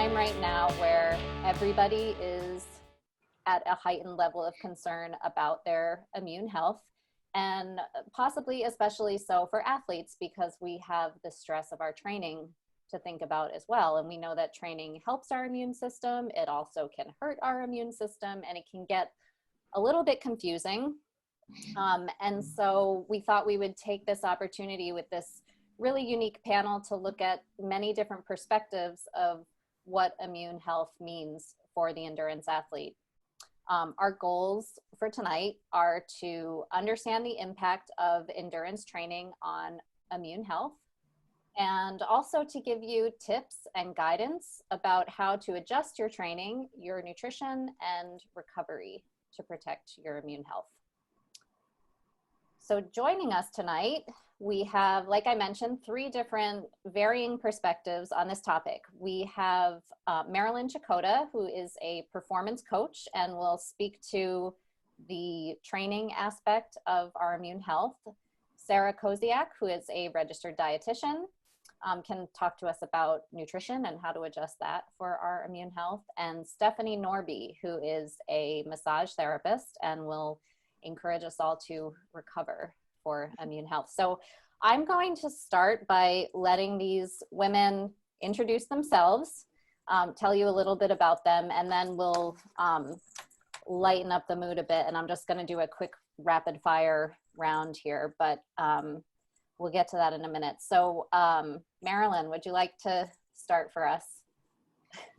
time right now where everybody is at a heightened level of concern about their immune health, and possibly especially so for athletes, because we have the stress of our training to think about as well. And we know that training helps our immune system. It also can hurt our immune system, and it can get a little bit confusing. And so we thought we would take this opportunity with this really unique panel to look at many different perspectives of what immune health means for the endurance athlete. Our goals for tonight are to understand the impact of endurance training on immune health, and also to give you tips and guidance about how to adjust your training, your nutrition, and recovery to protect your immune health. So joining us tonight, we have, like I mentioned, 3 different varying perspectives on this topic. We have Marilyn Chychota, who is a performance coach and will speak to the training aspect of our immune health. Sarah Koszyk, who is a registered dietitian, can talk to us about nutrition and how to adjust that for our immune health. And Stephanie Norby, who is a massage therapist and will encourage us all to recover for immune health. So I'm going to start by letting these women introduce themselves, tell you a little bit about them, and then we'll lighten up the mood a bit. And I'm just going to do a quick rapid fire round here, but we'll get to that in a minute. So Marilyn, would you like to start for us?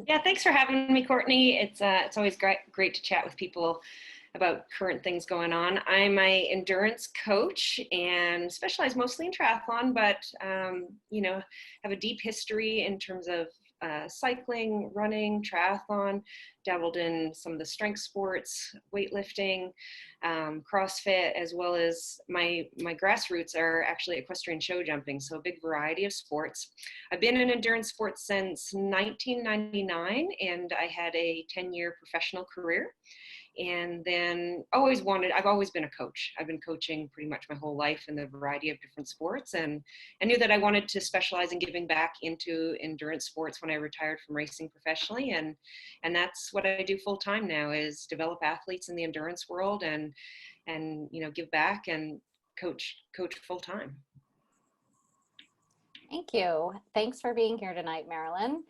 Yeah, thanks for having me, Courtney. It's always great to chat with people about current things going on. I'm an endurance coach and specialize mostly in triathlon, but have a deep history in terms of cycling, running, triathlon, dabbled in some of the strength sports, weightlifting, CrossFit, as well as my grassroots are actually equestrian show jumping, so a big variety of sports. I've been in endurance sports since 1999, and I had a 10-year professional career. And then I've always been a coach. I've been coaching pretty much my whole life in a variety of different sports. And I knew that I wanted to specialize in giving back into endurance sports when I retired from racing professionally. And that's what I do full time now, is develop athletes in the endurance world and give back and coach full time. Thank you. Thanks for being here tonight, Marilyn.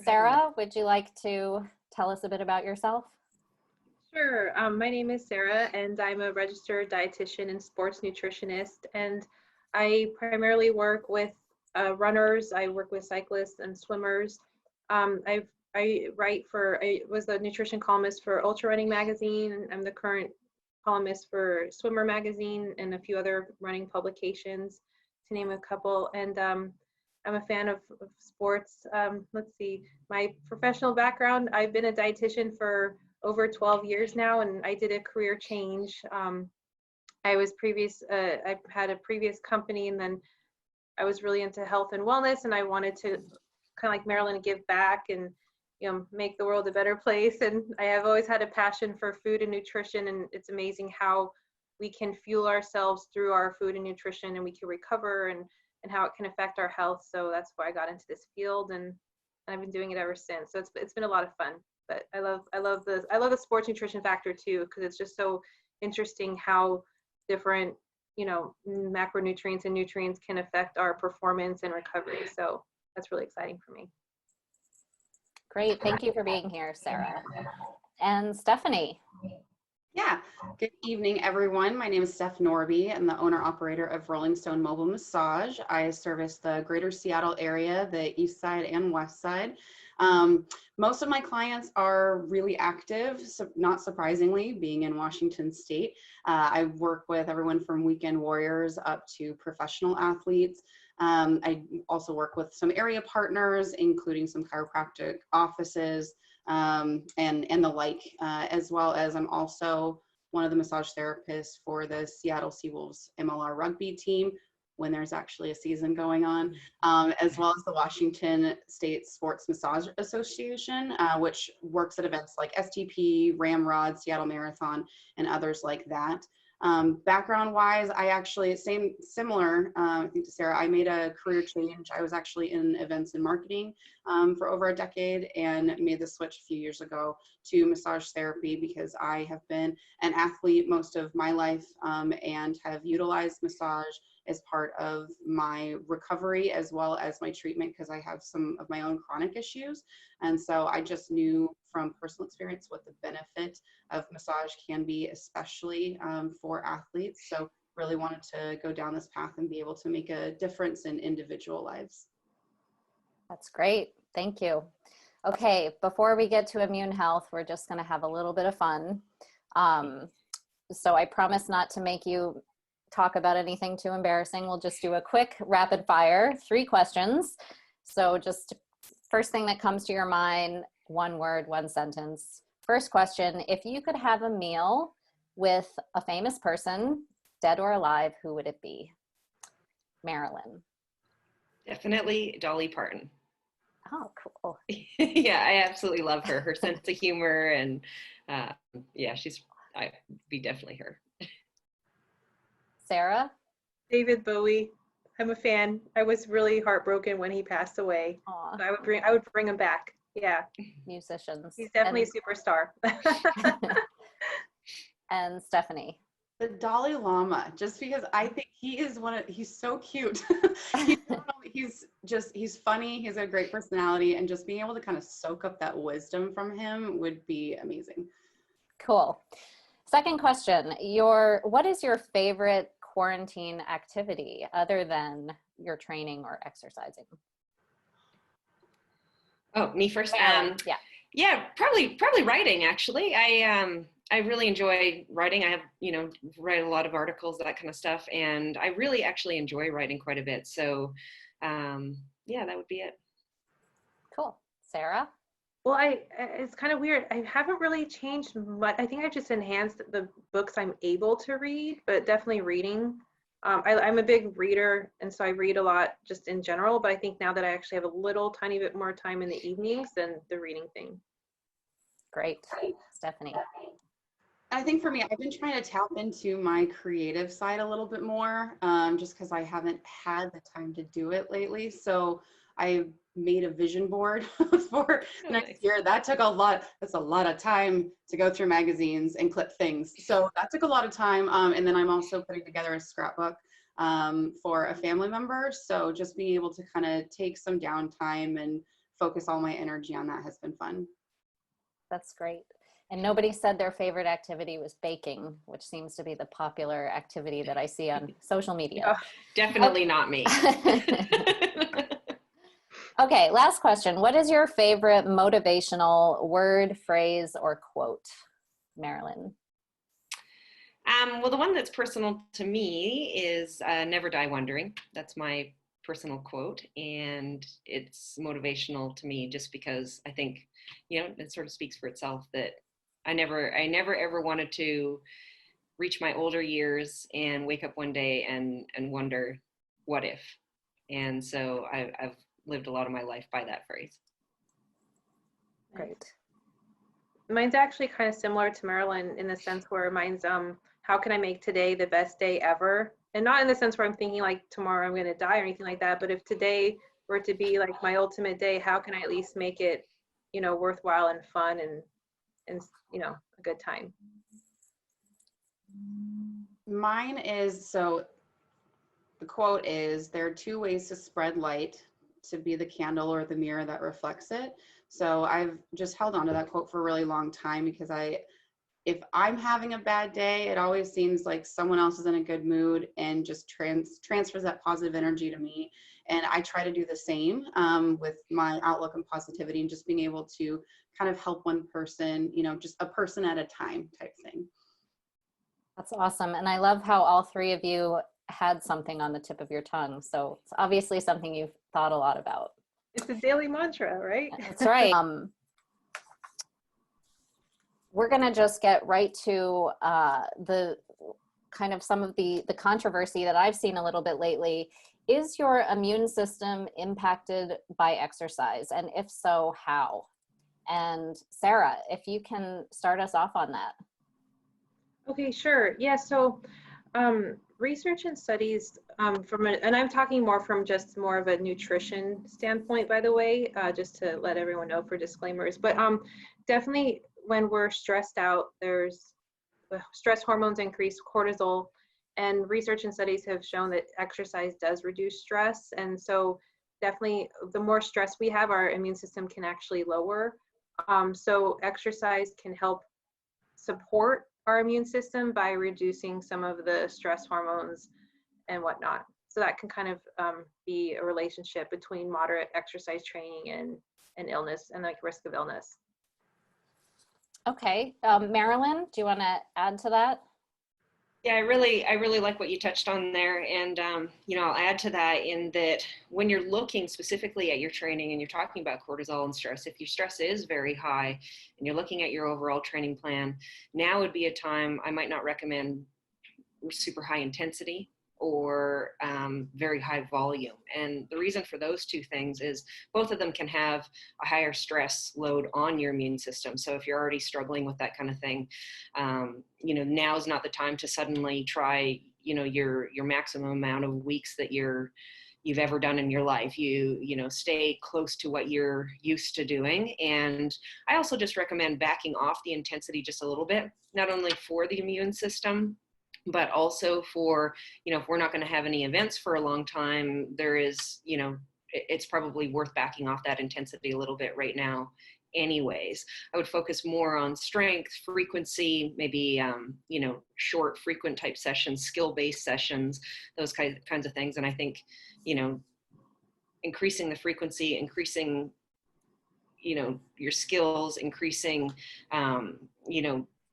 Sarah, would you like to tell us a bit about yourself? Sure. My name is Sarah, and I'm a registered dietitian and sports nutritionist, and I primarily work with runners. I work with cyclists and swimmers. I was the nutrition columnist for UltraRunning magazine. I'm the current columnist for Swimmer magazine and a few other running publications, to name a couple. And I'm a fan of sports. Let's see, my professional background, I've been a dietitian for over 12 years now, and I did a career change. I had a previous company, and then I was really into health and wellness, and I wanted to, kind of like Marilyn, give back and make the world a better place. And I have always had a passion for food and nutrition, and it's amazing how we can fuel ourselves through our food and nutrition, and we can recover, and how it can affect our health. So that's why I got into this field, and I've been doing it ever since. So it's been a lot of fun. But I love the sports nutrition factor too, because it's just so interesting how different macronutrients and nutrients can affect our performance and recovery. So that's really exciting for me. Great, thank you for being here, Sarah. And Stephanie. Yeah, good evening, everyone. My name is Steph Norby. I'm the owner-operator of Rolling Stone Mobile Massage. I service the greater Seattle area, the east side and west side. Most of my clients are really active, so not surprisingly, being in Washington State. I work with everyone from weekend warriors up to professional athletes. I also work with some area partners, including some chiropractic offices, and the like, as well as I'm also one of the massage therapists for the Seattle Seawolves MLR rugby team when there's actually a season going on, as well as the Washington State Sports Massage Association, which works at events like STP, Ramrod, Seattle Marathon, and others like that. Background-wise, I actually, similar, I think to Sarah, I made a career change. I was actually in events and marketing for over a decade and made the switch a few years ago to massage therapy because I have been an athlete most of my life and have utilized massage as part of my recovery as well as my treatment because I have some of my own chronic issues. And so I just knew from personal experience what the benefit of massage can be, especially for athletes. So really wanted to go down this path and be able to make a difference in individual lives. That's great. Thank you. Okay, before we get to immune health, we're just going to have a little bit of fun. So I promise not to make you talk about anything too embarrassing. We'll just do a quick rapid fire, 3 questions. So just first thing that comes to your mind, 1 word, 1 sentence. First question, if you could have a meal with a famous person, dead or alive, who would it be? Marilyn. Definitely Dolly Parton. Oh, cool. Yeah, I absolutely love her. Her sense of humor and yeah, I'd be definitely her. Sarah? David Bowie. I'm a fan. I was really heartbroken when he passed away. Aw. So I would bring him back. Yeah. Musicians. He's definitely a superstar. And Stephanie. The Dalai Lama, just because I think he's so cute. he's funny, he's a great personality, and just being able to kind of soak up that wisdom from him would be amazing. Cool. Second question, what is your favorite quarantine activity other than your training or exercising? Oh, me first? Yeah. Yeah, probably writing, actually. I really enjoy writing. I have, write a lot of articles, that kind of stuff. And I really actually enjoy writing quite a bit. So yeah, that would be it. Cool. Sarah? Well, it's kind of weird. I haven't really changed much. I think I just enhanced the books I'm able to read, but definitely reading. I'm a big reader, and so I read a lot just in general, but I think now that I actually have a little tiny bit more time in the evenings than the reading thing. Great. Stephanie? I think for me, I've been trying to tap into my creative side a little bit more, just because I haven't had the time to do it lately. So I made a vision board for next year. That took that's a lot of time to go through magazines and clip things. So that took a lot of time. And then I'm also putting together a scrapbook for a family member. So just being able to kind of take some downtime and focus all my energy on that has been fun. That's great. And nobody said their favorite activity was baking, which seems to be the popular activity that I see on social media. Oh, definitely not me. Okay, last question. What is your favorite motivational word, phrase, or quote, Marilyn? Well, the one that's personal to me is never die wondering. That's my personal quote, and it's motivational to me just because I think, it sort of speaks for itself that I never ever wanted to reach my older years and wake up one day and wonder what if. And so I've lived a lot of my life by that phrase. Great. Mine's actually kind of similar to Marilyn in the sense where mine's how can I make today the best day ever? And not in the sense where I'm thinking like tomorrow I'm going to die or anything like that, but if today were to be like my ultimate day, how can I at least make it, worthwhile and fun and a good time? Mine is, so the quote is, there are 2 ways to spread light, to be the candle or the mirror that reflects it. So I've just held on to that quote for a really long time because if I'm having a bad day, it always seems like someone else is in a good mood and just transfers that positive energy to me. And I try to do the same with my outlook and positivity and just being able to kind of help one person, just a person at a time type thing. That's awesome. And I love how all 3 of you had something on the tip of your tongue. So it's obviously something you've thought a lot about. It's a daily mantra, right? That's right. We're going to just get right to the kind of some of the controversy that I've seen a little bit lately. Is your immune system impacted by exercise? And if so, how? And Sarah, if you can start us off on that. Okay, sure. Yeah, so research and studies and I'm talking more from just more of a nutrition standpoint, by the way, just to let everyone know for disclaimers. But definitely when we're stressed out, there's stress hormones increase, cortisol, and research and studies have shown that exercise does reduce stress. And so definitely the more stress we have, our immune system can actually lower. So exercise can help support our immune system by reducing some of the stress hormones and whatnot. So that can kind of be a relationship between moderate exercise training and illness and like risk of illness. Okay, Marilyn, do you want to add to that? Yeah, I really like what you touched on there. And, I'll add to that in that when you're looking specifically at your training and you're talking about cortisol and stress, if your stress is very high and you're looking at your overall training plan, now would be a time I might not recommend super high intensity or very high volume. And the reason for those two things is both of them can have a higher stress load on your immune system. So if you're already struggling with that kind of thing, now is not the time to suddenly try, your maximum amount of weeks that you've ever done in your life. Stay close to what you're used to doing. And I also just recommend backing off the intensity just a little bit, not only for the immune system, but also for, if we're not going to have any events for a long time, there is, it's probably worth backing off that intensity a little bit right now anyways. I would focus more on strength, frequency, maybe, short, frequent type sessions, skill-based sessions, those kinds of things. And I think, increasing the frequency, increasing, your skills, increasing,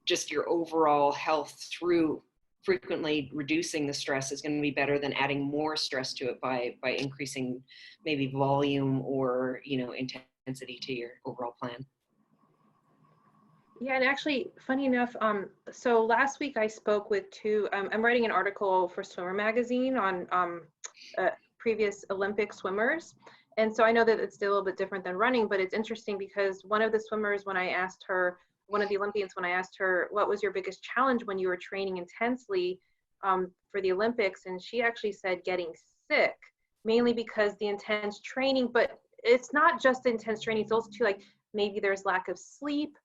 just your overall health through frequently reducing the stress is going to be better than adding more stress to it by increasing maybe volume or, intensity to your overall plan. Yeah, and actually, funny enough, so last week I spoke with two, I'm writing an article for Swimmer Magazine on previous Olympic swimmers. And so I know that it's still a little bit different than running, but it's interesting because one of the swimmers, one of the Olympians, when I asked her, what was your biggest challenge when you were training intensely for the Olympics? And she actually said getting sick, mainly because the intense training, but it's not just intense training, it's also too, like, maybe there's lack of sleep,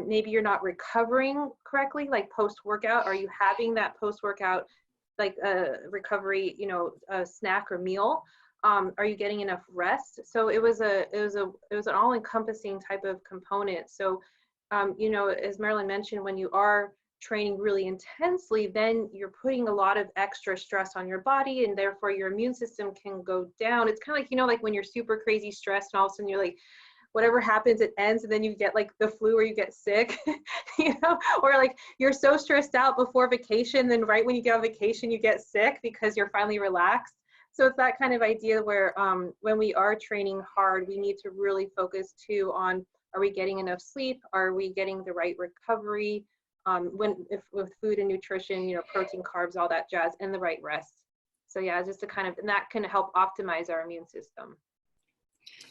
maybe you're not recovering correctly, like post-workout. Are you having that post-workout, like recovery, a snack or meal? Are you getting enough rest? So it was an all-encompassing type of component. So as Marilyn mentioned, when you are training really intensely, then you're putting a lot of extra stress on your body, and therefore your immune system can go down. It's kind of like, like when you're super crazy stressed and all of a sudden you're like, whatever happens, it ends, and then you get like the flu or you get sick, or like you're so stressed out before vacation, then right when you get on vacation, you get sick because you're finally relaxed. So it's that kind of idea where when we are training hard, we need to really focus too on, are we getting enough sleep? Are we getting the right recovery? With food and nutrition, protein, carbs, all that jazz, and the right rest. So yeah, just to and that can help optimize our immune system.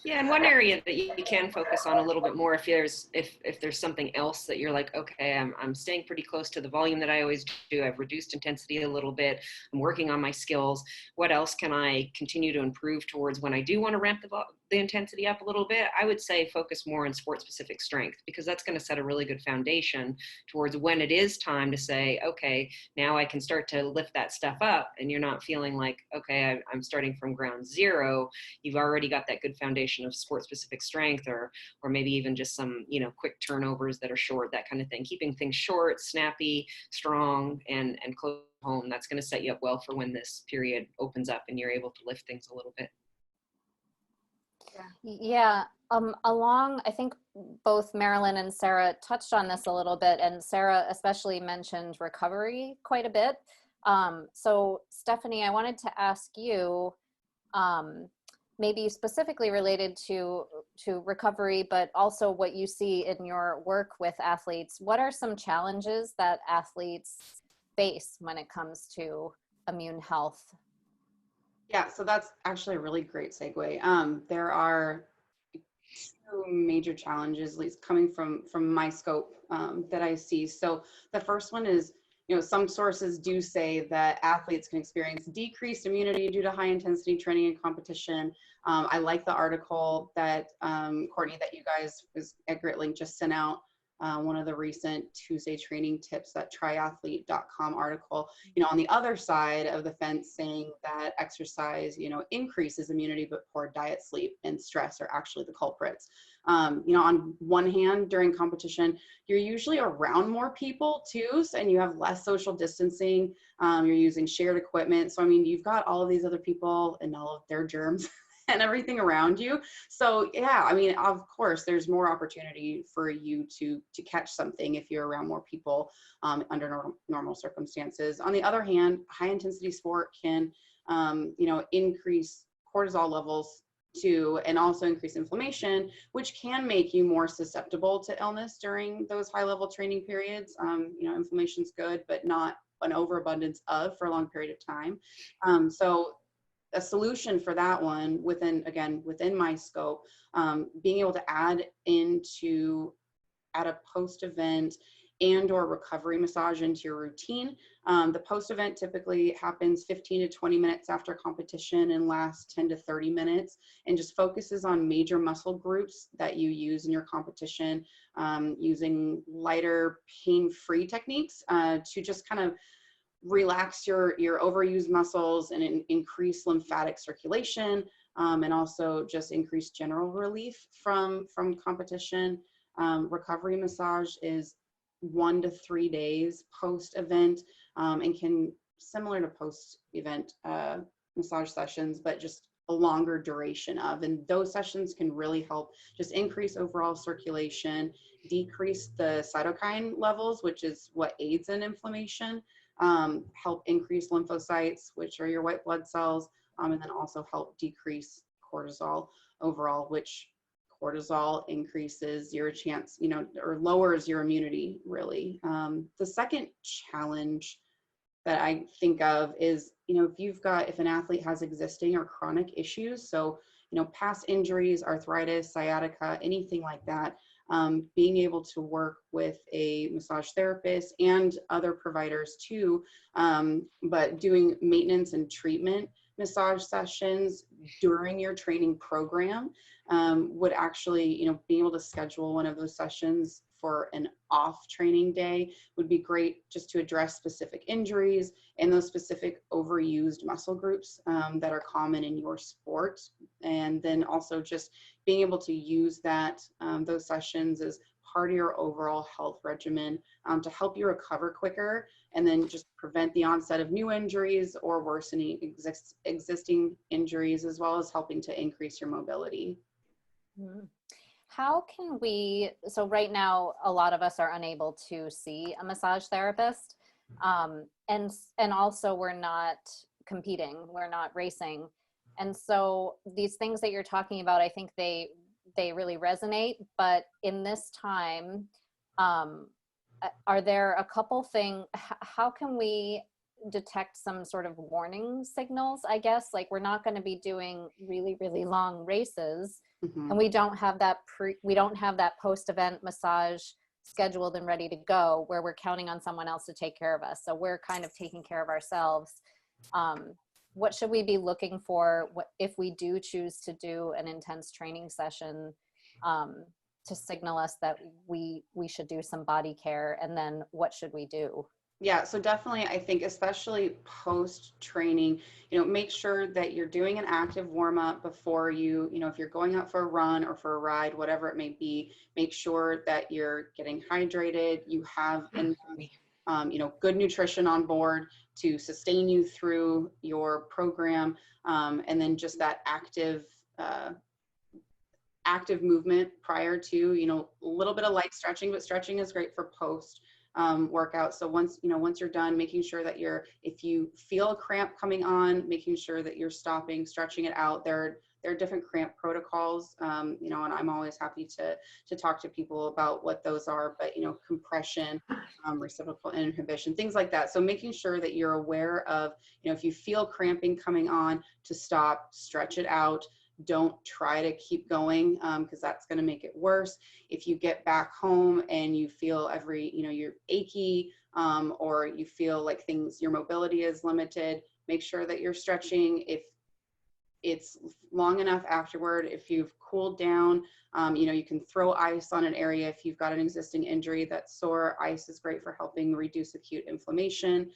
Yeah, and one area that you can focus on a little bit more if there's something else that you're like, okay, I'm staying pretty close to the volume that I always do. I've reduced intensity a little bit. I'm working on my skills. What else can I continue to improve towards when I do want to ramp the intensity up a little bit? I would say focus more on sport-specific strength, because that's going to set a really good foundation towards when it is time to say, okay, now I can start to lift that stuff up, and you're not feeling like, okay, I'm starting from ground zero. You've already got that good foundation of sport-specific strength, or maybe even just some, quick turnovers that are short, that kind of thing. Keeping things short, snappy, strong, and close to home. That's going to set you up well for when this period opens up and you're able to lift things a little bit. Yeah. I think both Marilyn and Sarah touched on this a little bit, and Sarah especially mentioned recovery quite a bit. So Stephanie, I wanted to ask you, maybe specifically related to recovery, but also what you see in your work with athletes. What are some challenges that athletes face when it comes to immune health? Yeah, so that's actually a really great segue. There are two major challenges, at least coming from my scope, that I see. So the first one is, some sources do say that athletes can experience decreased immunity due to high intensity training and competition. I like the article that Courtney, that you guys, at GritLink, just sent out, one of the recent Tuesday training tips, that triathlete.com article, on the other side of the fence, saying that exercise, increases immunity, but poor diet, sleep, and stress are actually the culprits. On one hand, during competition, you're usually around more people too, and you have less social distancing. You're using shared equipment. So, you've got all of these other people and all of their germs and everything around you. So yeah, of course, there's more opportunity for you to catch something if you're around more people under normal circumstances. On the other hand, high intensity sport can, increase cortisol levels too, and also increase inflammation, which can make you more susceptible to illness during those high level training periods. Inflammation's good, but not an overabundance of for a long period of time. So a solution for that one, within my scope, being able to add a post-event and or recovery massage into your routine. The post-event typically happens 15 to 20 minutes after competition and lasts 10 to 30 minutes, and just focuses on major muscle groups that you use in your competition, using lighter, pain-free techniques to just kind of relax your overused muscles and increase lymphatic circulation, and also just increase general relief from competition. Recovery massage is 1 to 3 days post-event, and can, similar to post-event massage sessions, but just a longer duration of, and those sessions can really help just increase overall circulation, decrease the cytokine levels, which is what aids in inflammation, help increase lymphocytes, which are your white blood cells, and then also help decrease cortisol overall, which cortisol increases your chance, or lowers your immunity, really. The second challenge that I think of is, if an athlete has existing or chronic issues, so, past injuries, arthritis, sciatica, anything like that, being able to work with a massage therapist and other providers too, but doing maintenance and treatment massage sessions during your training program would actually, being able to schedule one of those sessions for an off training day would be great, just to address specific injuries and those specific overused muscle groups that are common in your sport. And then also just being able to use those sessions as part of your overall health regimen to help you recover quicker, and then just prevent the onset of new injuries or worsening existing injuries, as well as helping to increase your mobility. How can so right now, a lot of us are unable to see a massage therapist, and also we're not competing, we're not racing. And so these things that you're talking about, I think they really resonate, but in this time, are there a couple things, how can we detect some sort of warning signals, I guess? Like, we're not going to be doing really, really long races, and we don't have that post-event massage scheduled and ready to go, where we're counting on someone else to take care of us. So we're kind of taking care of ourselves. What should we be looking for if we do choose to do an intense training session to signal us that we should do some body care? And then what should we do? Yeah, so definitely, I think especially post-training, make sure that you're doing an active warm-up before you, if you're going out for a run or for a ride, whatever it may be, make sure that you're getting hydrated, you have good nutrition on board to sustain you through your program, and then just that active movement prior to, a little bit of light stretching, but stretching is great for post workout. So once you're done, making sure that if you feel a cramp coming on, making sure that you're stopping, stretching it out. There are different cramp protocols, and I'm always happy to talk to people about what those are, but, compression, reciprocal inhibition, things like that. So making sure that you're aware of, if you feel cramping coming on, to stop, stretch it out. Don't try to keep going, because that's going to make it worse. If you get back home and you feel you're achy, or you feel like your mobility is limited, make sure that you're stretching. If it's long enough afterward, if you've cooled down, you can throw ice on an area if you've got an existing injury that's sore. Ice is great for helping reduce acute inflammation.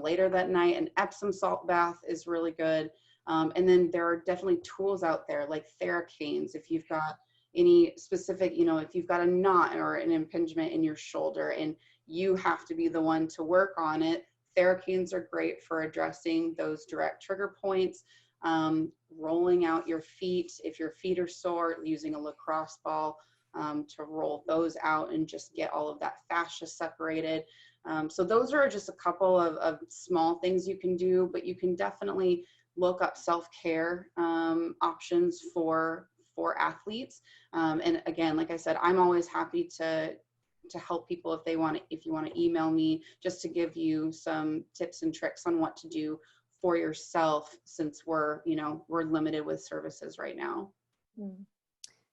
Later that night, an Epsom salt bath is really good. And then there are definitely tools out there like Theracanes. If you've got any specific, if you've got a knot or an impingement in your shoulder and you have to be the one to work on it, Theracanes are great for addressing those direct trigger points. Rolling out your feet, if your feet are sore, using a lacrosse ball to roll those out and just get all of that fascia separated. So those are just a couple of small things you can do, but you can definitely look up self-care options for athletes. And again, like I said, I'm always happy to help people if you want to email me just to give you some tips and tricks on what to do for yourself, since we're limited with services right now.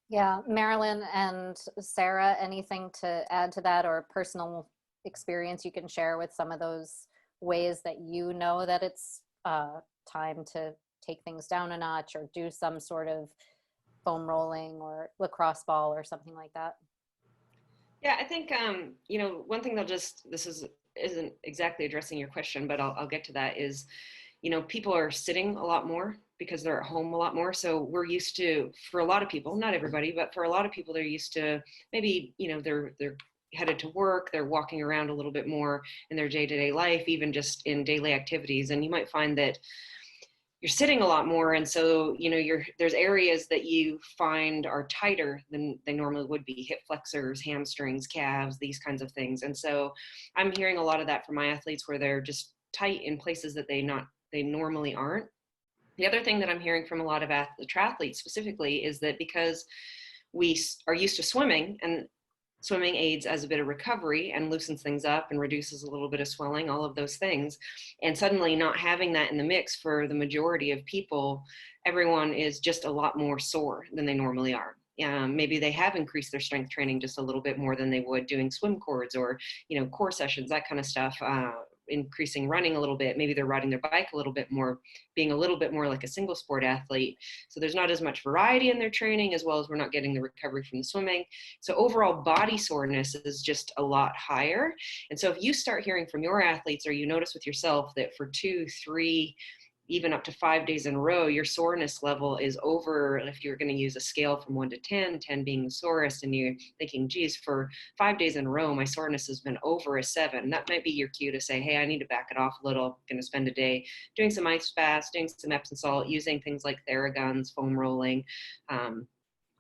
Yeah, Marilyn and Sarah, anything to add to that, or personal experience you can share with some of those ways that that it's time to take things down a notch or do some sort of foam rolling or lacrosse ball or something like that? Yeah, I think, one thing this isn't exactly addressing your question, but I'll get to that, is, people are sitting a lot more because they're at home a lot more. So we're used to, for a lot of people, not everybody, but for a lot of people, they're used to maybe, they're headed to work, they're walking around a little bit more in their day-to-day life, even just in daily activities. And you might find that you're sitting a lot more. And so, there's areas that you find are tighter than they normally would be: hip flexors, hamstrings, calves, these kinds of things. And so I'm hearing a lot of that from my athletes, where they're just tight in places that they normally aren't. The other thing that I'm hearing from a lot of triathletes specifically is that because we are used to swimming, and swimming aids as a bit of recovery and loosens things up and reduces a little bit of swelling, all of those things. And suddenly not having that in the mix for the majority of people, everyone is just a lot more sore than they normally are. Maybe they have increased their strength training just a little bit more than they would doing swim cords or, core sessions, that kind of stuff. Increasing running a little bit, maybe they're riding their bike a little bit more, being a little bit more like a single sport athlete. So there's not as much variety in their training, as well as we're not getting the recovery from the swimming. So overall body soreness is just a lot higher. And so if you start hearing from your athletes, or you notice with yourself that for 2, 3, even up to 5 days in a row, your soreness level is over, if you're going to use a scale from 1 to 10, 10 being the sorest, and you're thinking, geez, for 5 days in a row, my soreness has been over a 7. That might be your cue to say, hey, I need to back it off a little. I'm going to spend a day doing some ice baths, doing some Epsom salt, using things like Theraguns, foam rolling,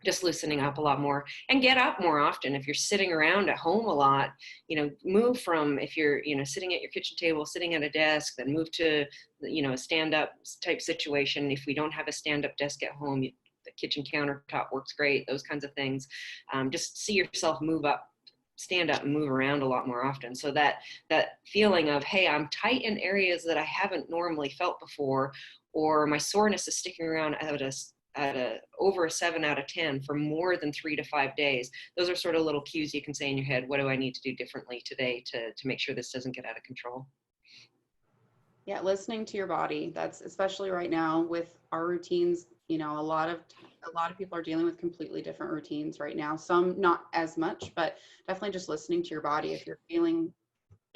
just loosening up a lot more, and get up more often. If you're sitting around at home a lot, move from, if you're, sitting at your kitchen table, sitting at a desk, then move to, a stand-up type situation. If we don't have a stand-up desk at home, the kitchen countertop works great, those kinds of things. Just see yourself stand up and move around a lot more often. So that feeling of, hey, I'm tight in areas that I haven't normally felt before, or my soreness is sticking around at over a 7 out of 10 for more than 3 to 5 days. Those are sort of little cues you can say in your head, what do I need to do differently today to make sure this doesn't get out of control? Yeah, listening to your body. That's especially right now with our routines. A lot of people are dealing with completely different routines right now. Some not as much, but definitely just listening to your body. If you're feeling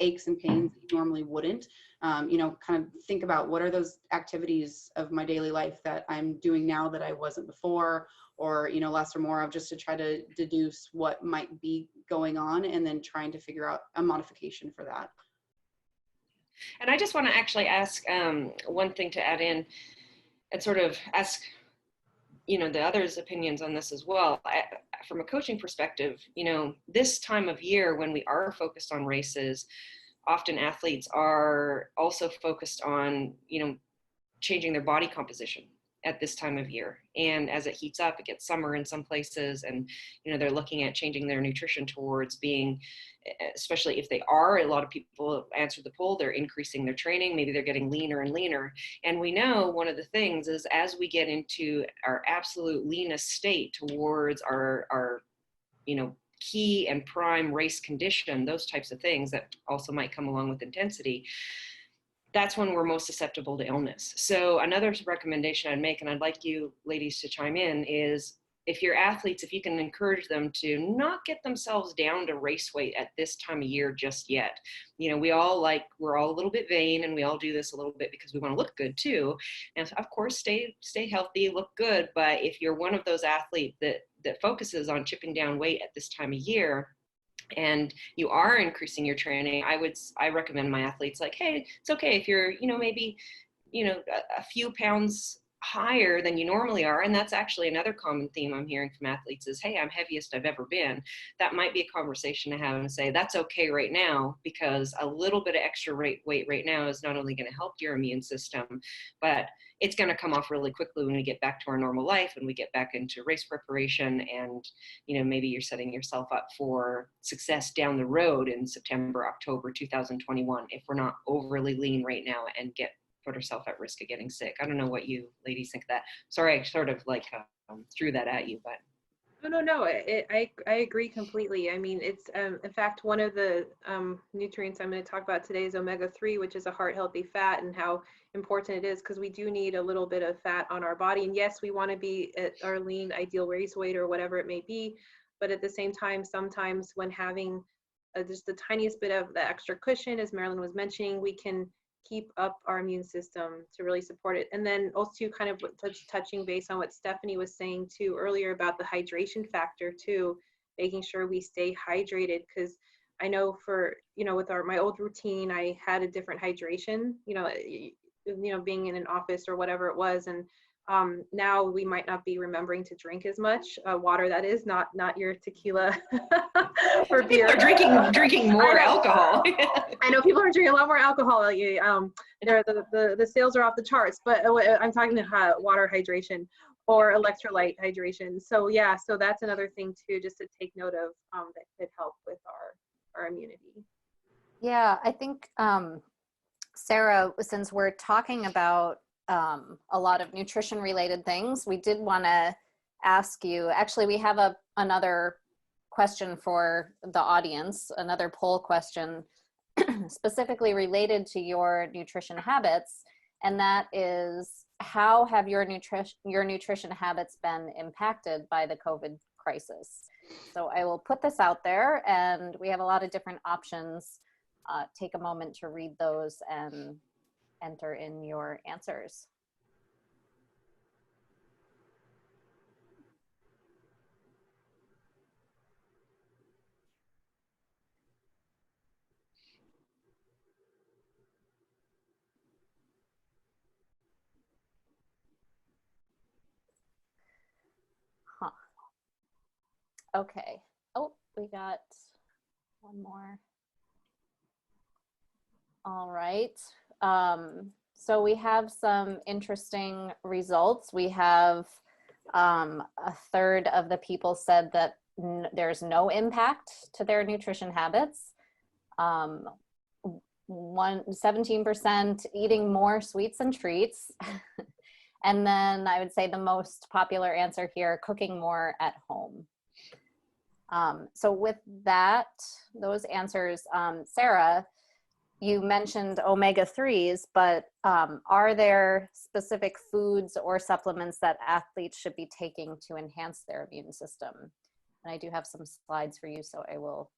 aches and pains that you normally wouldn't, kind of think about, what are those activities of my daily life that I'm doing now that I wasn't before, or, less or more of, just to try to deduce what might be going on, and then trying to figure out a modification for that. And I just want to actually ask one thing to add in, and sort of ask, the others' opinions on this as well. From a coaching perspective, this time of year when we are focused on races, often athletes are also focused on, changing their body composition at this time of year. And as it heats up, it gets summer in some places, and, they're looking at changing their nutrition towards being, especially if they are, a lot of people answer the poll, they're increasing their training, maybe they're getting leaner and leaner. And we know one of the things is, as we get into our absolute leanest state towards our key and prime race condition, those types of things that also might come along with intensity, that's when we're most susceptible to illness. So another recommendation I'd make, and I'd like you ladies to chime in, is if you're athletes, if you can encourage them to not get themselves down to race weight at this time of year just yet. You know, we're all a little bit vain, and we all do this a little bit because we want to look good too. And of course, stay healthy, look good. But if you're one of those athletes that focuses on chipping down weight at this time of year, and you are increasing your training, I recommend my athletes, like, hey, it's okay if you're, maybe, a few pounds higher than you normally are. And that's actually another common theme I'm hearing from athletes is, hey, I'm heaviest I've ever been. That might be a conversation to have and say, that's okay right now, because a little bit of extra weight right now is not only going to help your immune system, but it's going to come off really quickly when we get back to our normal life and we get back into race preparation. And, maybe you're setting yourself up for success down the road in September, October 2021, if we're not overly lean right now and put ourselves at risk of getting sick. I don't know what you ladies think of that. Sorry, I sort of threw that at you, but. No. I agree completely. I mean, it's in fact, one of the nutrients I'm going to talk about today is omega-3, which is a heart healthy fat, and how important it is, because we do need a little bit of fat on our body. And yes, we want to be at our lean ideal race weight or whatever it may be, but at the same time, sometimes when having just the tiniest bit of the extra cushion, as Marilyn was mentioning, we can keep up our immune system to really support it. And then also kind of touching base on what Stephanie was saying too earlier about the hydration factor too, making sure we stay hydrated, because I know for, with my old routine, I had a different hydration, being in an office or whatever it was. And now we might not be remembering to drink as much water, that is, not your tequila or beer. drinking more alcohol. I know people are drinking a lot more alcohol. The sales are off the charts, but I'm talking water hydration or electrolyte hydration. So yeah, so that's another thing too, just to take note of, that could help with our immunity. Yeah, I think Sarah, since we're talking about a lot of nutrition related things, we did want to ask you, actually we have another question for the audience, another poll question specifically related to your nutrition habits, and that is, how have your nutrition habits been impacted by the COVID crisis? So I will put this out there, and we have a lot of different options. Take a moment to read those and enter in your answers. Okay. Oh, we got one more. All right. So we have some interesting results. We have a third of the people said that there's no impact to their nutrition habits. 17% eating more sweets and treats. And then I would say the most popular answer here, cooking more at home. So with those answers, Sarah, you mentioned omega-3s, but are there specific foods or supplements that athletes should be taking to enhance their immune system? And I do have some slides for you, so I will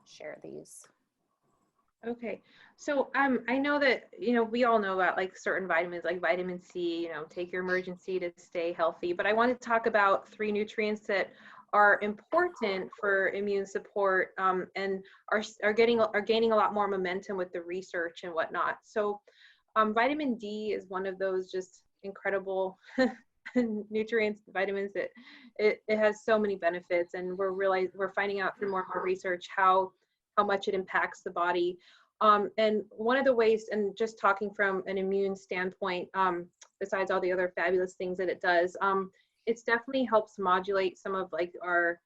share these. Okay, so I know that, we all know about like certain vitamins, like vitamin C, take your Emergen-C to stay healthy. But I want to talk about 3 nutrients that are important for immune support, and are gaining a lot more momentum with the research and whatnot. So vitamin D is one of those just incredible nutrients, vitamins, that it has so many benefits, and we're finding out through more and more research how much it impacts the body. And one of the ways, and just talking from an immune standpoint, besides all the other fabulous things that it does, it definitely helps modulate some of like our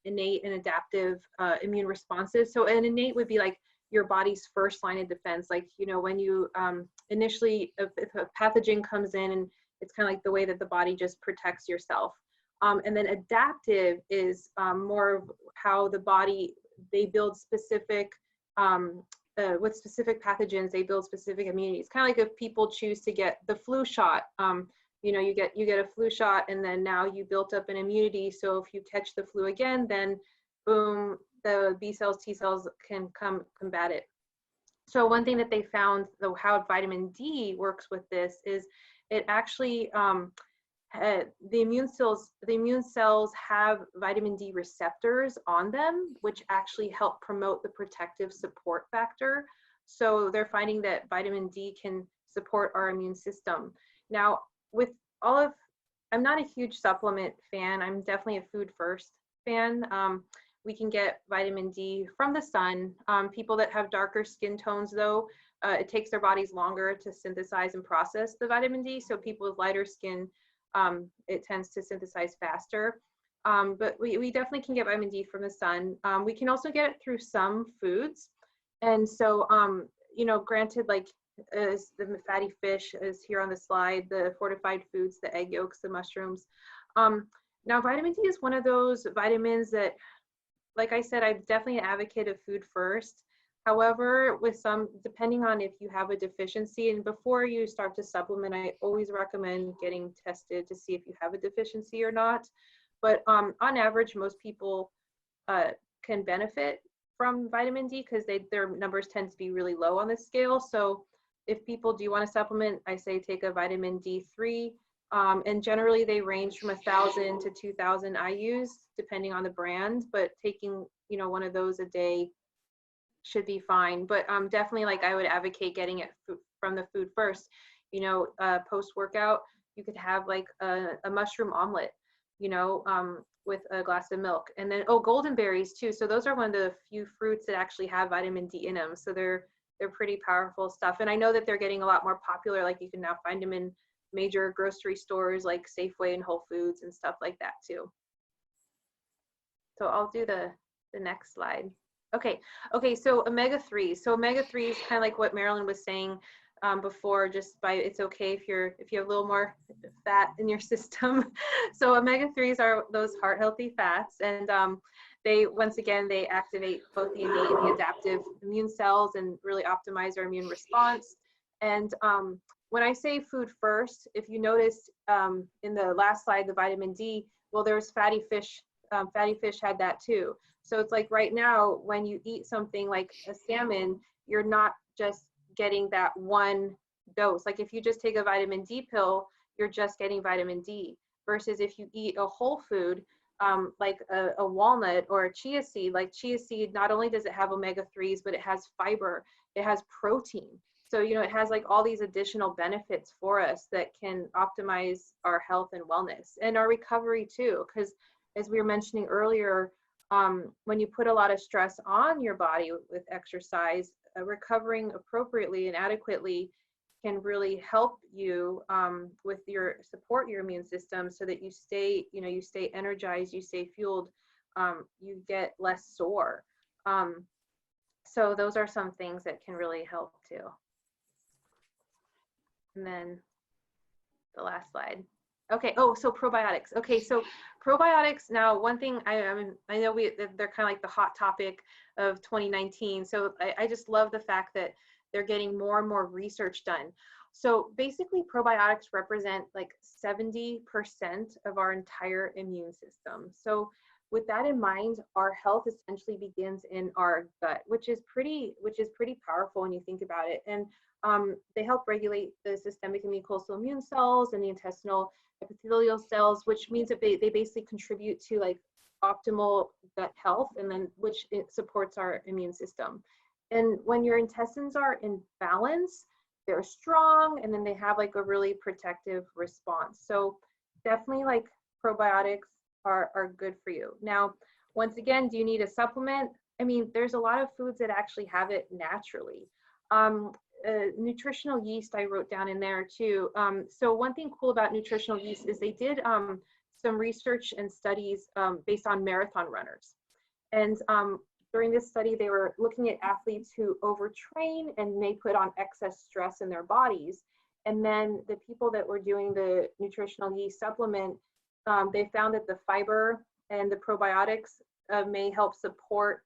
innate and adaptive immune responses. So an innate would be like your body's first line of defense. Like, when you initially, if a pathogen comes in, and it's kind of like the way that the body just protects yourself. And then adaptive is more of how the body, they build specific, with specific pathogens, they build specific immunity. It's kind of like if people choose to get the flu shot, you know, you get a flu shot and then now you built up an immunity. So if you catch the flu again, then boom, the B cells, T cells can come combat it. So one thing that they found, though, how vitamin D works with this is it actually, the immune cells have vitamin D receptors on them, which actually help promote the protective support factor. So they're finding that vitamin D can support our immune system. Now, with all of, I'm not a huge supplement fan. I'm definitely a food first fan. We can get vitamin D from the sun. People that have darker skin tones, though, it takes their bodies longer to synthesize and process the vitamin D. So people with lighter skin, it tends to synthesize faster. But we definitely can get vitamin D from the sun. We can also get it through some foods. And so, you know, granted, like as the fatty fish is here on the slide, the fortified foods, the egg yolks, the mushrooms. Now, vitamin D is one of those vitamins that, like I said, I'm definitely an advocate of food first. However, with some, depending on if you have a deficiency, and before you start to supplement, I always recommend getting tested to see if you have a deficiency or not. But on average, most people can benefit from vitamin D because their numbers tend to be really low on the scale. So if people do want to supplement, I say take a vitamin D3. And generally they range from 1,000 to 2,000 IUs, depending on the brand, but taking, you know, one of those a day should be fine. But definitely, like, I would advocate getting it from the food first. You know, post-workout, you could have like a mushroom omelet, you know, with a glass of milk. And then, oh, golden berries too. So those are one of the few fruits that actually have vitamin D in them. So they're pretty powerful stuff. And I know that they're getting a lot more popular. Like, you can now find them in major grocery stores like Safeway and Whole Foods and stuff like that too. So I'll do the next slide. Okay, so omega-3s. So omega-3 is kind of like what Marilyn was saying before, just by, it's okay if you have a little more fat in your system. So omega-3s are those heart healthy fats, and they, once again, they activate both the innate and the adaptive immune cells and really optimize our immune response. And when I say food first, if you noticed in the last slide, the vitamin D, well, there's fatty fish. Fatty fish had that too. So it's like right now, when you eat something like a salmon, you're not just getting that one dose. Like if you just take a vitamin D pill, you're just getting vitamin D. Versus if you eat a whole food, like a walnut or a chia seed, like chia seed, not only does it have omega-3s, but it has fiber, it has protein. So, you know, it has like all these additional benefits for us that can optimize our health and wellness and our recovery too. Because as we were mentioning earlier, when you put a lot of stress on your body with exercise, recovering appropriately and adequately can really help you with support your immune system so that you stay, you know, you stay energized, you stay fueled, you get less sore. So those are some things that can really help too. And then the last slide. Okay, oh, so probiotics. Okay, so probiotics, now one thing I know they're kind of like the hot topic of 2019. So I just love the fact that they're getting more and more research done. So basically probiotics represent like 70% of our entire immune system. So with that in mind, our health essentially begins in our gut, which is pretty powerful when you think about it. And they help regulate the systemic and mucosal immune cells and the intestinal epithelial cells, which means that they basically contribute to like optimal gut health, and then which it supports our immune system. And when your intestines are in balance, they're strong, and then they have like a really protective response. So definitely like probiotics are good for you. Now, once again, do you need a supplement? I mean, there's a lot of foods that actually have it naturally. Nutritional yeast I wrote down in there too. So one thing cool about nutritional yeast is they did some research and studies based on marathon runners. And during this study, they were looking at athletes who overtrain and may put on excess stress in their bodies. And then the people that were doing the nutritional yeast supplement, they found that the fiber and the probiotics may help support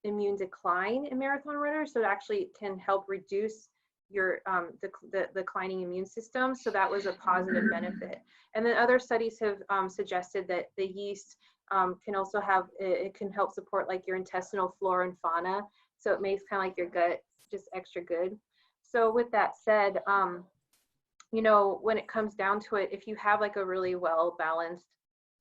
immune decline in marathon runners. So it actually can help reduce your the declining immune system. So that was a positive benefit. And then other studies have suggested that the yeast can also have, it can help support like your intestinal flora and fauna. So it makes kind of like your gut just extra good. So with that said, you know, when it comes down to it, if you have like a really well balanced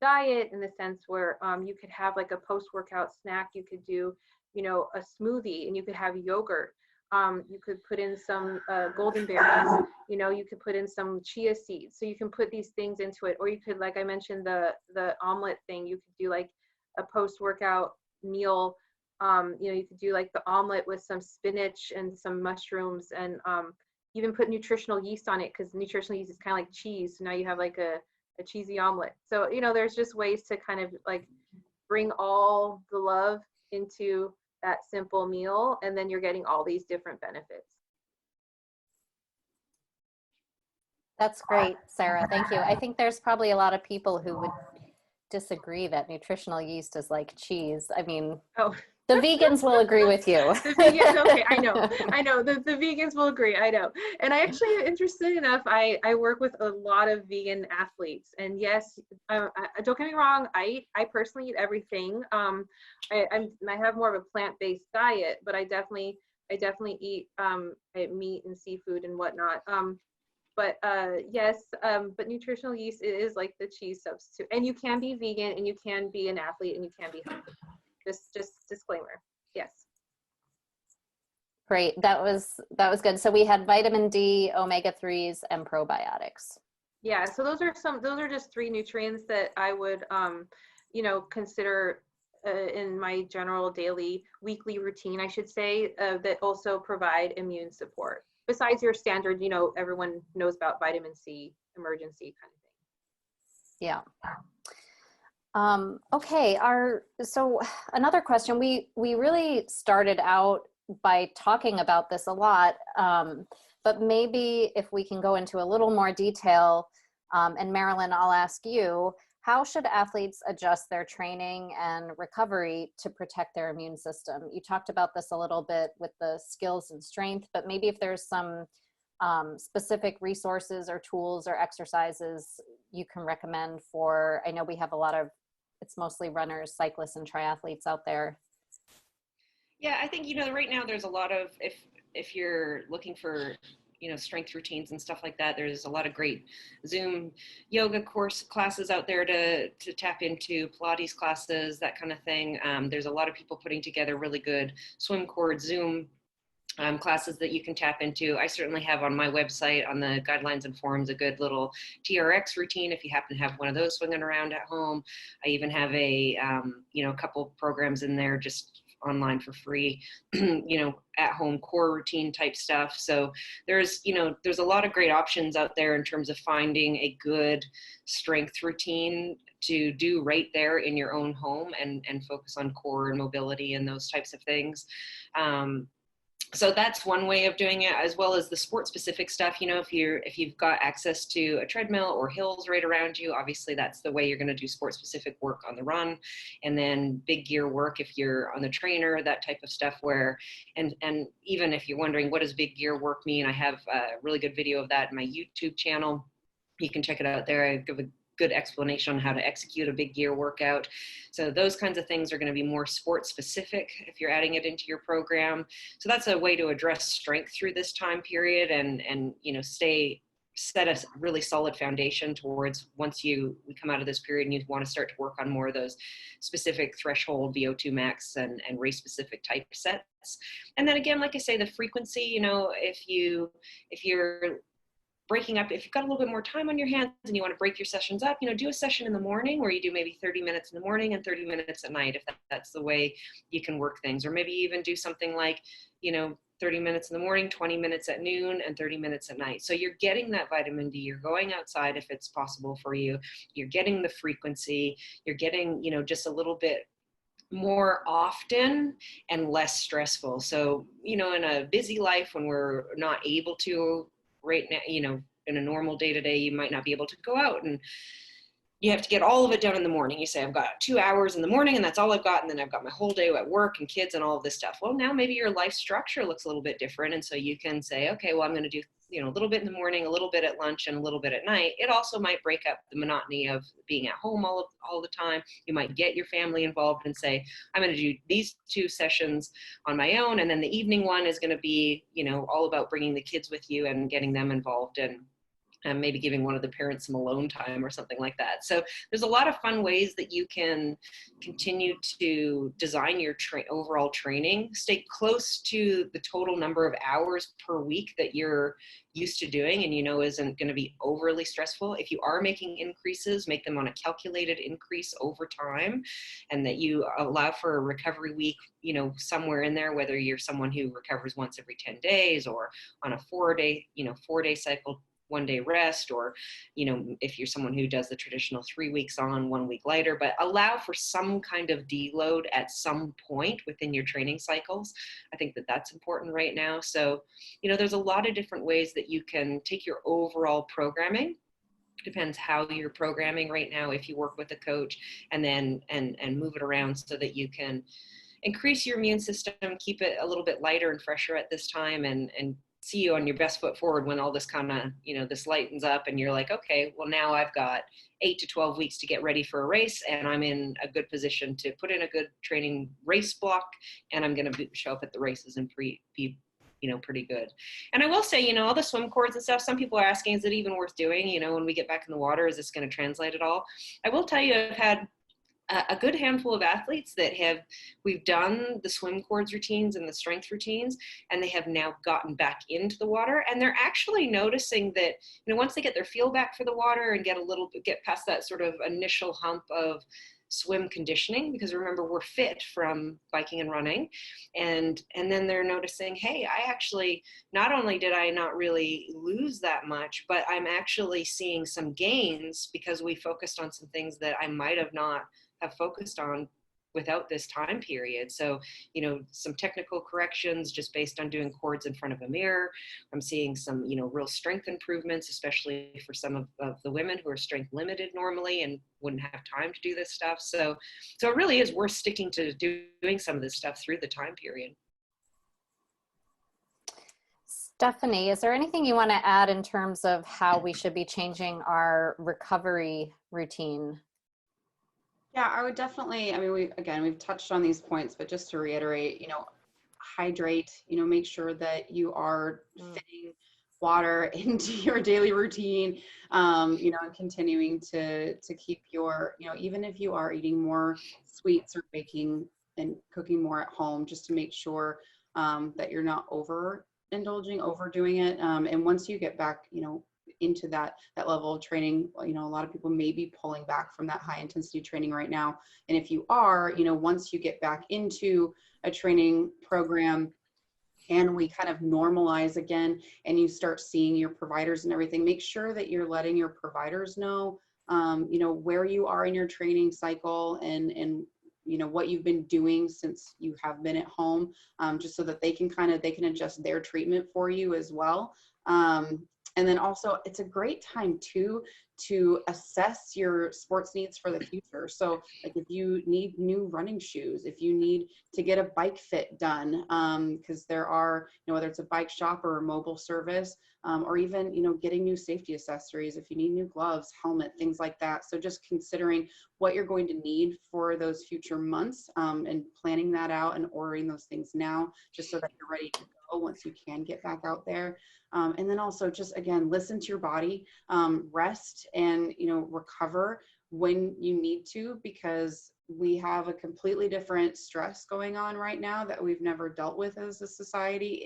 diet, in the sense where you could have like a post-workout snack, you could do, you know, a smoothie, and you could have yogurt. You could put in some golden berries, you know, you could put in some chia seeds. So you can put these things into it, or you could, like I mentioned, the omelet thing, you could do like a post-workout meal. You know, you could do like the omelet with some spinach and some mushrooms, and even put nutritional yeast on it, because nutritional yeast is kind of like cheese. So now you have like a cheesy omelet. So, you know, there's just ways to kind of like bring all the love into that simple meal, and then you're getting all these different benefits. That's great, Sarah. Thank you. I think there's probably a lot of people who would disagree that nutritional yeast is like cheese. I mean, the vegans will agree with you. The vegans, okay, I know. The vegans will agree, I know. And I actually, interesting enough, I work with a lot of vegan athletes. And yes, don't get me wrong, I personally eat everything. I have more of a plant-based diet, but I definitely eat meat and seafood and whatnot. Yes, but nutritional yeast, it is like the cheese substitute. And you can be vegan, and you can be an athlete, and you can be healthy. Just disclaimer. Yes. Great. That was good. So we had vitamin D, omega-3s, and probiotics. Yeah. So those are just 3 nutrients that I would, you know, consider in my general weekly routine, I should say, that also provide immune support. Besides your standard, you know, everyone knows about vitamin C, emergency kind of thing. Yeah. Okay, so another question, we really started out by talking about this a lot, but maybe if we can go into a little more detail, and Marilyn, I'll ask you, how should athletes adjust their training and recovery to protect their immune system? You talked about this a little bit with the skills and strength, but maybe if there's some specific resources or tools or exercises you can recommend for, I know we have a lot of, it's mostly runners, cyclists, and triathletes out there. Yeah, I think, you know, right now there's a lot of, if you're looking for, you know, strength routines and stuff like that, there's a lot of great Zoom yoga classes out there to tap into, Pilates classes, that kind of thing. There's a lot of people putting together really good swim cord Zoom classes that you can tap into. I certainly have on my website, on the guidelines and forums, a good little TRX routine if you happen to have one of those swinging around at home. I even have a, you know, a couple programs in there just online for free, you know, at home core routine type stuff. So there's, you know, there's a lot of great options out there in terms of finding a good strength routine to do right there in your own home, and focus on core and mobility and those types of things. So that's one way of doing it, as well as the sport specific stuff. You know, if you've got access to a treadmill or hills right around you, obviously that's the way you're going to do sport specific work on the run. And then big gear work if you're on the trainer, that type of stuff, where, and even if you're wondering what does big gear work mean, I have a really good video of that in my YouTube channel. You can check it out there. I give a good explanation on how to execute a big gear workout. So those kinds of things are going to be more sport specific if you're adding it into your program. So that's a way to address strength through this time period, and you know, set a really solid foundation towards once we come out of this period and you want to start to work on more of those specific threshold VO2 max and race specific type sets. And then again, like I say, the frequency, you know, if you're breaking up, if you've got a little bit more time on your hands and you want to break your sessions up, you know, do a session in the morning where you do maybe 30 minutes in the morning and 30 minutes at night, if that's the way you can work things. Or maybe even do something like, you know, 30 minutes in the morning, 20 minutes at noon, and 30 minutes at night. So you're getting that vitamin D, you're going outside if it's possible for you, you're getting the frequency, you're getting, you know, just a little bit more often and less stressful. So, you know, in a busy life when we're not able to right now, you know, in a normal day-to-day, you might not be able to go out and you have to get all of it done in the morning. You say, I've got 2 hours in the morning and that's all I've got. And then I've got my whole day at work and kids and all of this stuff. Well, now maybe your life structure looks a little bit different. And so you can say, okay, well, I'm going to do, you know, a little bit in the morning, a little bit at lunch, and a little bit at night. It also might break up the monotony of being at home all the time. You might get your family involved and say, I'm going to do these 2 sessions on my own. And then the evening one is going to be, you know, all about bringing the kids with you and getting them involved, and maybe giving one of the parents some alone time or something like that. So there's a lot of fun ways that you can continue to design your overall training, stay close to the total number of hours per week that you're used to doing and you know isn't going to be overly stressful. If you are making increases, make them on a calculated increase over time, and that you allow for a recovery week, you know, somewhere in there, whether you're someone who recovers once every 10 days or on a 4-day cycle, 1 day rest, or, you know, if you're someone who does the traditional 3 weeks on, 1 week later, but allow for some kind of deload at some point within your training cycles. I think that that's important right now. So, you know, there's a lot of different ways that you can take your overall programming. Depends how you're programming right now, if you work with a coach, and then and move it around so that you can increase your immune system, keep it a little bit lighter and fresher at this time, and see you on your best foot forward when all this kind of, you know, this lightens up and you're like, okay, well, now I've got 8 to 12 weeks to get ready for a race, and I'm in a good position to put in a good training race block, and I'm going to show up at the races and be, you know, pretty good. And I will say, you know, all the swim cords and stuff, some people are asking, is it even worth doing? You know, when we get back in the water, is this going to translate at all? I will tell you, I've had a good handful of athletes that we've done the swim cords routines and the strength routines, and they have now gotten back into the water, and they're actually noticing that, you know, once they get their feel back for the water and get past that sort of initial hump of swim conditioning, because remember, we're fit from biking and running, and then they're noticing, hey, I actually, not only did I not really lose that much, but I'm actually seeing some gains because we focused on some things that I might have not have focused on without this time period. So, you know, some technical corrections just based on doing cords in front of a mirror. I'm seeing some, you know, real strength improvements, especially for some of the women who are strength limited normally and wouldn't have time to do this stuff. So it really is worth sticking to doing some of this stuff through the time period. Stephanie, is there anything you want to add in terms of how we should be changing our recovery routine? Yeah, I would definitely, I mean, we've touched on these points, but just to reiterate, you know, hydrate, you know, make sure that you are fitting water into your daily routine, you know, and continuing to keep your, you know, even if you are eating more sweets or baking and cooking more at home, just to make sure that you're not overdoing it. And once you get back, you know, into that level of training, you know, a lot of people may be pulling back from that high intensity training right now. And if you are, you know, once you get back into a training program and we kind of normalize again and you start seeing your providers and everything, make sure that you're letting your providers know, you know, where you are in your training cycle and you know, what you've been doing since you have been at home, just so that they can adjust their treatment for you as well. And then also, it's a great time too to assess your sports needs for the future. So like if you need new running shoes, if you need to get a bike fit done, because there are, you know, whether it's a bike shop or a mobile service, or even, you know, getting new safety accessories, if you need new gloves, helmet, things like that. So just considering what you're going to need for those future months, and planning that out and ordering those things now, just so that you're ready to go once you can get back out there. And then also just, again, listen to your body, rest and, you know, recover when you need to, because we have a completely different stress going on right now that we've never dealt with as a society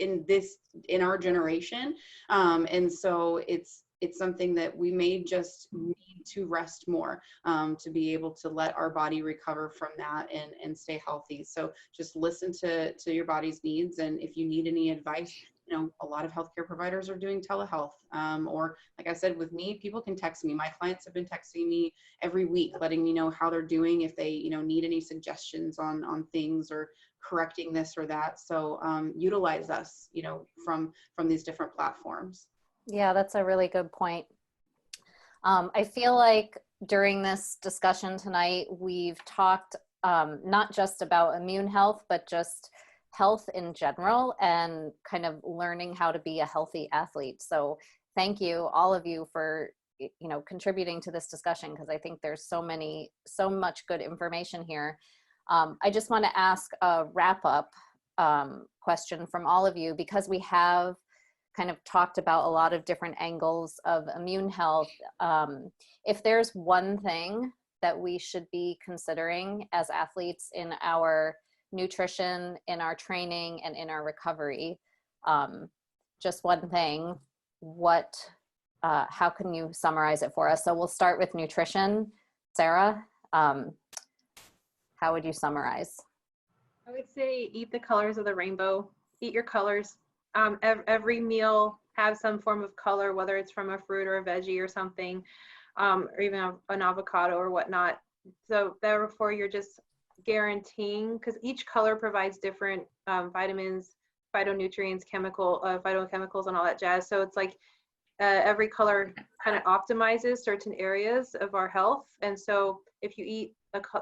in our generation. And so it's something that we may just need to rest more, to be able to let our body recover from that and stay healthy. So just listen to your body's needs. And if you need any advice, you know, a lot of healthcare providers are doing telehealth, or like I said, with me, people can text me. My clients have been texting me every week, letting me know how they're doing, if they, you know, need any suggestions on things or correcting this or that. So utilize us, you know, from these different platforms. Yeah, that's a really good point. I feel like during this discussion tonight, we've talked not just about immune health, but just health in general and kind of learning how to be a healthy athlete. So thank you, all of you, for contributing to this discussion, because I think there's so much good information here. I just want to ask a wrap-up question from all of you, because we have kind of talked about a lot of different angles of immune health. If there's one thing that we should be considering as athletes in our nutrition, in our training, and in our recovery, just one thing, how can you summarize it for us? So we'll start with nutrition. Sarah, how would you summarize? I would say eat the colors of the rainbow. Eat your colors. Every meal have some form of color, whether it's from a fruit or a veggie or something, or even an avocado or whatnot. So therefore, you're just guaranteeing, because each color provides different vitamins, phytonutrients, phytochemicals, and all that jazz. So it's like every color kind of optimizes certain areas of our health. And so if you eat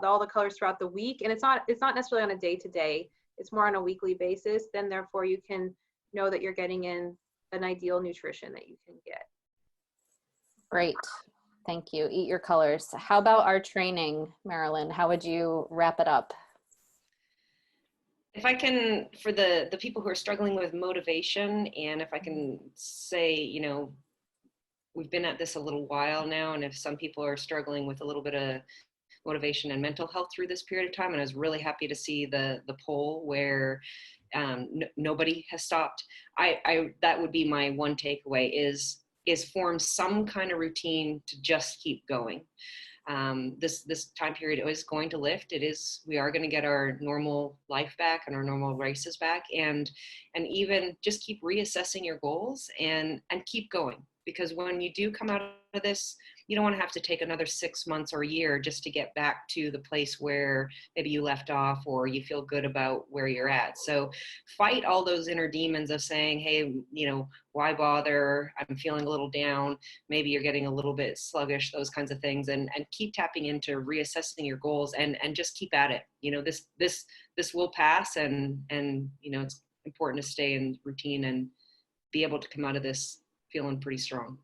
all the colors throughout the week, and it's not necessarily on a day-to-day, it's more on a weekly basis, then therefore you can know that you're getting in an ideal nutrition that you can get. Great. Thank you. Eat your colors. How about our training, Marilyn? How would you wrap it up? If I can, for the people who are struggling with motivation, and if I can say, we've been at this a little while now, and if some people are struggling with a little bit of motivation and mental health through this period of time, and I was really happy to see the poll where nobody has stopped. That would be my one takeaway is form some kind of routine to just keep going. This time period is going to lift. We are going to get our normal life back and our normal races back, and even just keep reassessing your goals and keep going, because when you do come out of this, you don't want to have to take another 6 months or a year just to get back to the place where maybe you left off or you feel good about where you're at. So fight all those inner demons of saying, hey, why bother? I'm feeling a little down. Maybe you're getting a little bit sluggish, those kinds of things, and keep tapping into reassessing your goals and just keep at it. This will pass, and it's important to stay in routine and be able to come out of this feeling pretty strong.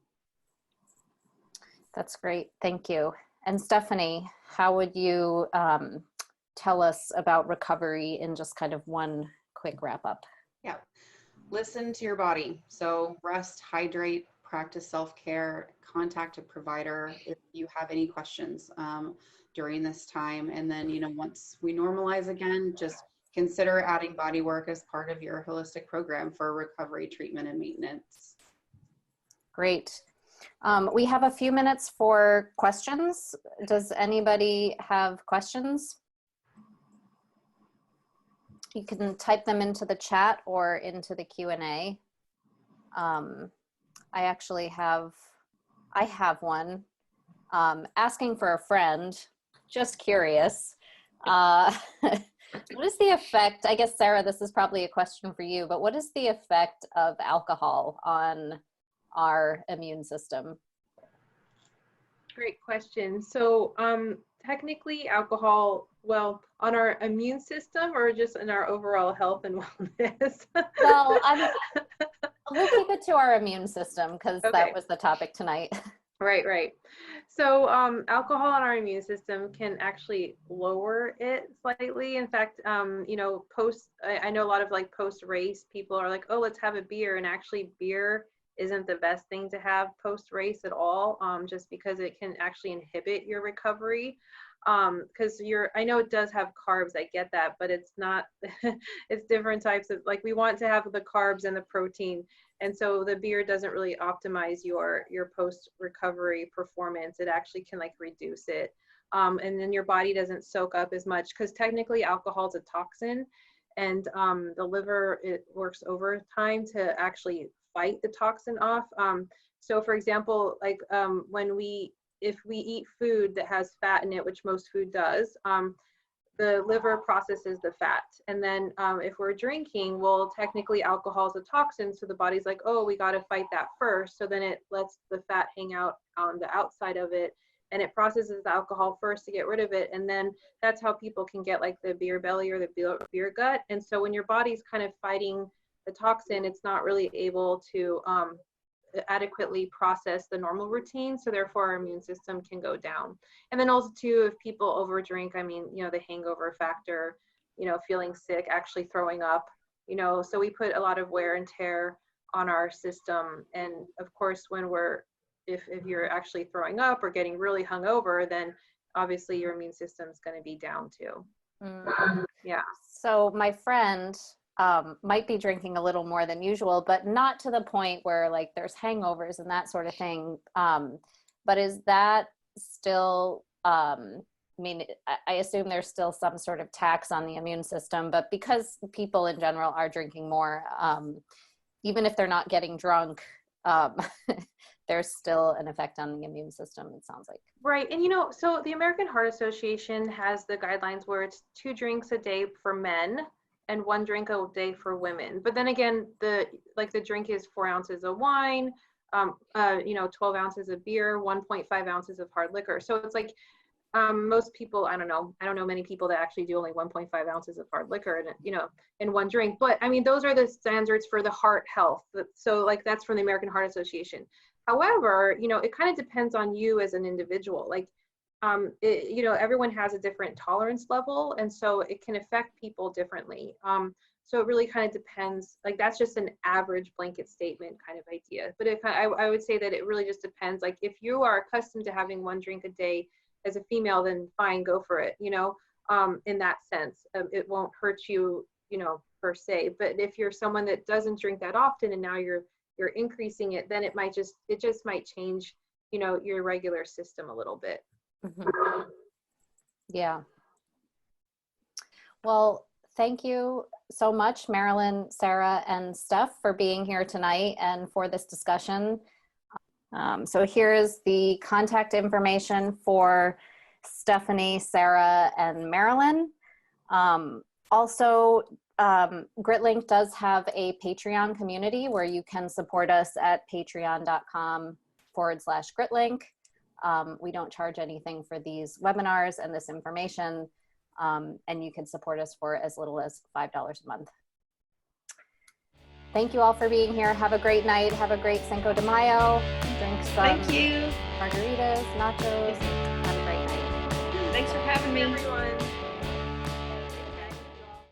That's great. Thank you. And Stephanie, how would you tell us about recovery in just kind of one quick wrap up? Yeah. Listen to your body. So rest, hydrate, practice self-care, contact a provider if you have any questions during this time. And then, once we normalize again, just consider adding body work as part of your holistic program for recovery, treatment, and maintenance. Great. We have a few minutes for questions. Does anybody have questions? You can type them into the chat or into the Q&A. I have one. Asking for a friend, just curious. What is the effect, I guess, Sarah, this is probably a question for you, but what is the effect of alcohol on our immune system? Great question. So technically alcohol, well, on our immune system or just in our overall health and wellness? Well, we'll keep it to our immune system because that was the topic tonight. Right. So alcohol on our immune system can actually lower it slightly. In fact, I know a lot of post-race people are like, oh, let's have a beer. And actually beer isn't the best thing to have post-race at all, just because it can actually inhibit your recovery. Because I know it does have carbs, I get that, but it's not, it's different types of, we want to have the carbs and the protein. And so the beer doesn't really optimize your post-recovery performance. It actually can reduce it. And then your body doesn't soak up as much, because technically alcohol is a toxin, and the liver, it works overtime to actually fight the toxin off. So for example, if we eat food that has fat in it, which most food does, the liver processes the fat. And then if we're drinking, well, technically alcohol is a toxin. So the body's like, oh, we got to fight that first. So then it lets the fat hang out on the outside of it. And it processes the alcohol first to get rid of it. And then that's how people can get like the beer belly or the beer gut. And so when your body's kind of fighting the toxin, it's not really able to adequately process the normal routine. So therefore our immune system can go down. And then also too, if people overdrink, I mean, you know, the hangover factor, you know, feeling sick, actually throwing up, you know, so we put a lot of wear and tear on our system. And of course, when if you're actually throwing up or getting really hungover, then obviously your immune system is going to be down too. Yeah. So my friend might be drinking a little more than usual, but not to the point where like there's hangovers and that sort of thing. But is that still, I mean, I assume there's still some sort of tax on the immune system, but because people in general are drinking more, even if they're not getting drunk, there's still an effect on the immune system, it sounds like. Right. And, you know, so the American Heart Association has the guidelines where it's 2 drinks a day for men and 1 drink a day for women. But then again, the drink is 4 ounces of wine, 12 ounces of beer, 1.5 ounces of hard liquor. So it's like most people, I don't know many people that actually do only 1.5 ounces of hard liquor in 1 drink. But I mean, those are the standards for the heart health. So like that's from the American Heart Association. However, you know, it kind of depends on you as an individual. Like, everyone has a different tolerance level, and so it can affect people differently. So it really kind of depends. Like that's just an average blanket statement kind of idea. But I would say that it really just depends. Like if you are accustomed to having 1 drink a day as a female, then fine, go for it. You know, in that sense, it won't hurt you, you know, per se. But if you're someone that doesn't drink that often, and now you're increasing it, then it just might change, you know, your regular system a little bit. Mm-hmm. Yeah. Well, thank you so much, Marilyn, Sarah, and Steph, for being here tonight and for this discussion. So here's the contact information for Stephanie, Sarah, and Marilyn. Also, GritLink does have a Patreon community where you can support us at patreon.com/GritLink. We don't charge anything for these webinars and this information, and you can support us for as little as $5 a month. Thank you all for being here. Have a great night. Have a great Cinco de Mayo. Drink some margaritas, nachos. Have a great night. Thanks for having me. Everyone.